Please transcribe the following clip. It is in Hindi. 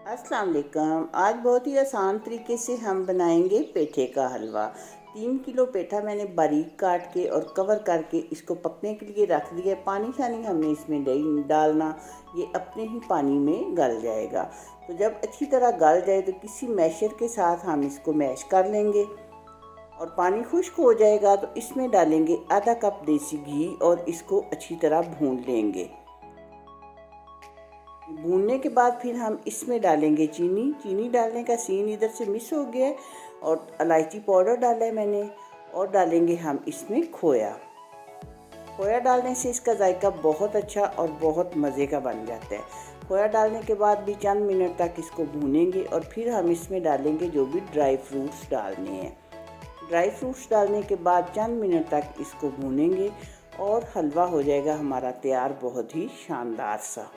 अस्सलाम वालेकुम। आज बहुत ही आसान तरीके से हम बनाएंगे पेठे का हलवा। 3 किलो पेठा मैंने बारीक काट के और कवर करके इसको पकने के लिए रख दिया। पानी शानी हमने इसमें नहीं डालना, ये अपने ही पानी में गल जाएगा। तो जब अच्छी तरह गल जाए तो किसी मैशर के साथ हम इसको मैश कर लेंगे और पानी खुश्क हो जाएगा तो इसमें डालेंगे आधा कप देसी घी और इसको अच्छी तरह भून लेंगे। भूनने के बाद फिर हम इसमें डालेंगे चीनी। चीनी डालने का सीन इधर से मिस हो गया है और इलायची पाउडर डाला है मैंने, और डालेंगे हम इसमें खोया। खोया डालने से इसका जायका बहुत अच्छा और बहुत मज़े का बन जाता है। खोया डालने के बाद भी चंद मिनट तक इसको भूनेंगे और फिर हम इसमें डालेंगे जो भी ड्राई फ्रूट्स डालने हैं। ड्राई फ्रूट्स डालने के बाद चंद मिनट तक इसको भूनेंगे और हलवा हो जाएगा हमारा तैयार, बहुत ही शानदार सा।